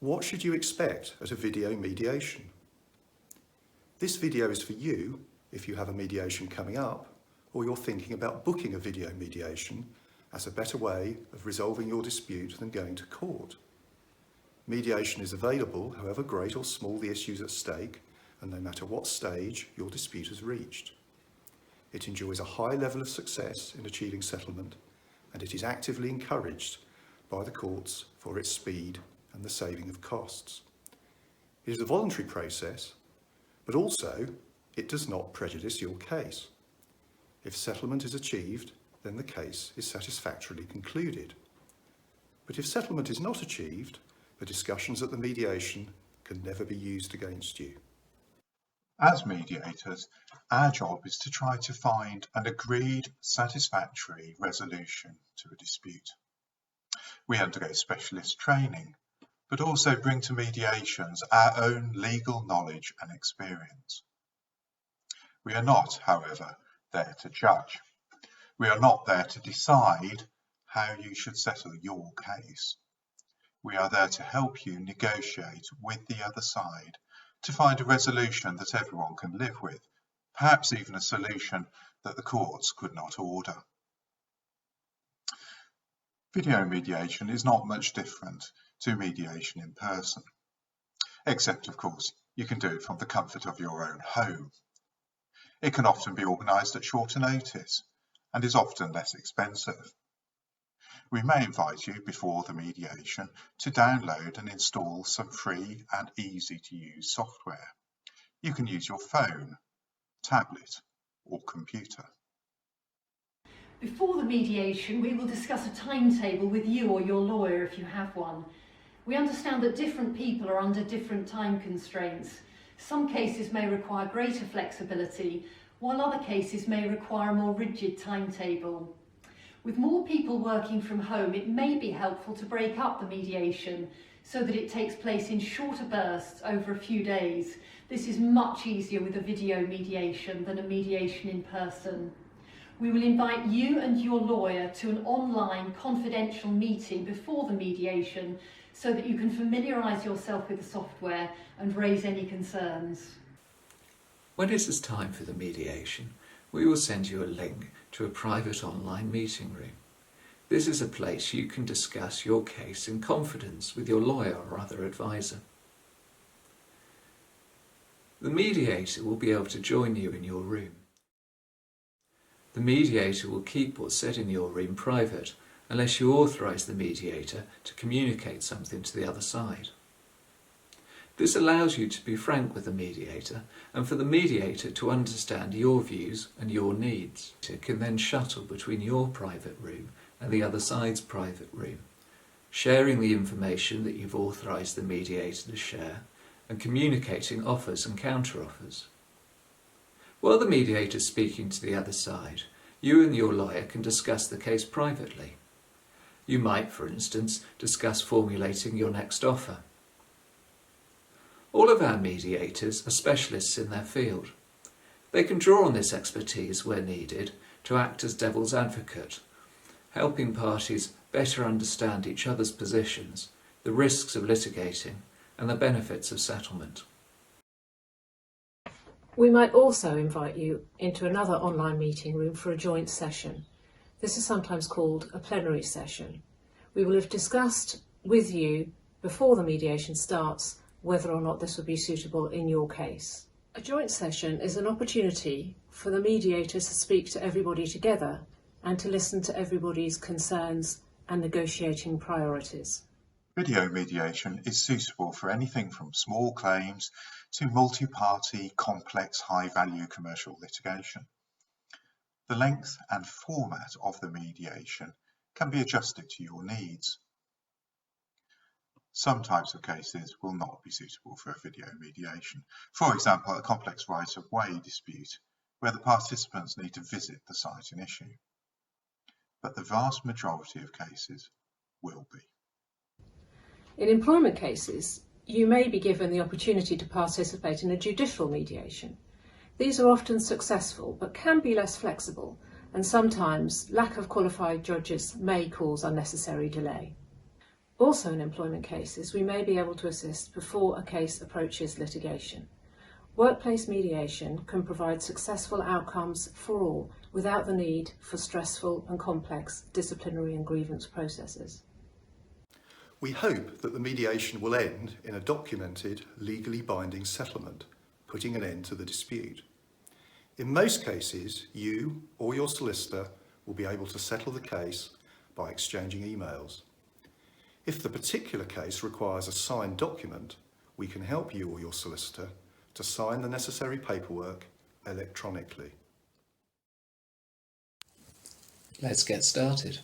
What should you expect at a video mediation? This video is for you if you have a mediation coming up or you're thinking about booking a video mediation as a better way of resolving your dispute than going to court. Mediation is available however great or small the issues at stake and no matter what stage your dispute has reached. It enjoys a high level of success in achieving settlement and it is actively encouraged by the courts for its speed and the saving of costs. It is a voluntary process, but also it does not prejudice your case. If settlement is achieved, then the case is satisfactorily concluded. But if settlement is not achieved, the discussions at the mediation can never be used against you. As mediators, our job is to try to find an agreed, satisfactory resolution to a dispute. We undergo specialist training, but also bring to mediations our own legal knowledge and experience. We are not, however, there to judge. We are not there to decide how you should settle your case. We are there to help you negotiate with the other side to find a resolution that everyone can live with, perhaps even a solution that the courts could not order. Video mediation is not much different to mediation in person, except of course you can do it from the comfort of your own home. It can often be organised at shorter notice and is often less expensive. We may invite you before the mediation to download and install some free and easy to use software. You can use your phone, tablet or computer. Before the mediation, we will discuss a timetable with you or your lawyer if you have one. We understand that different people are under different time constraints. Some cases may require greater flexibility, while other cases may require a more rigid timetable. With more people working from home, it may be helpful to break up the mediation so that it takes place in shorter bursts over a few days. This is much easier with a video mediation than a mediation in person. We will invite you and your lawyer to an online confidential meeting before the mediation so that you can familiarise yourself with the software and raise any concerns. When it is time for the mediation, we will send you a link to a private online meeting room. This is a place you can discuss your case in confidence with your lawyer or other advisor. The mediator will be able to join you in your room. The mediator will keep what's said in your room private unless you authorise the mediator to communicate something to the other side. This allows you to be frank with the mediator and for the mediator to understand your views and your needs. It can then shuttle between your private room and the other side's private room, sharing the information that you've authorised the mediator to share and communicating offers and counter-offers. While the mediator is speaking to the other side, you and your lawyer can discuss the case privately. You might, for instance, discuss formulating your next offer. All of our mediators are specialists in their field. They can draw on this expertise where needed to act as devil's advocate, helping parties better understand each other's positions, the risks of litigating, and the benefits of settlement. We might also invite you into another online meeting room for a joint session. This is sometimes called a plenary session. We will have discussed with you before the mediation starts whether or not this would be suitable in your case. A joint session is an opportunity for the mediators to speak to everybody together and to listen to everybody's concerns and negotiating priorities. Video mediation is suitable for anything from small claims to multi-party, complex, high-value commercial litigation. The length and format of the mediation can be adjusted to your needs. Some types of cases will not be suitable for a video mediation. For example, a complex right-of-way dispute where the participants need to visit the site in issue. But the vast majority of cases will be. In employment cases, you may be given the opportunity to participate in a judicial mediation. These are often successful but can be less flexible, and sometimes lack of qualified judges may cause unnecessary delay. Also in employment cases, we may be able to assist before a case approaches litigation. Workplace mediation can provide successful outcomes for all without the need for stressful and complex disciplinary and grievance processes. We hope that the mediation will end in a documented, legally binding settlement, putting an end to the dispute. In most cases, you or your solicitor will be able to settle the case by exchanging emails. If the particular case requires a signed document, we can help you or your solicitor to sign the necessary paperwork electronically. Let's get started.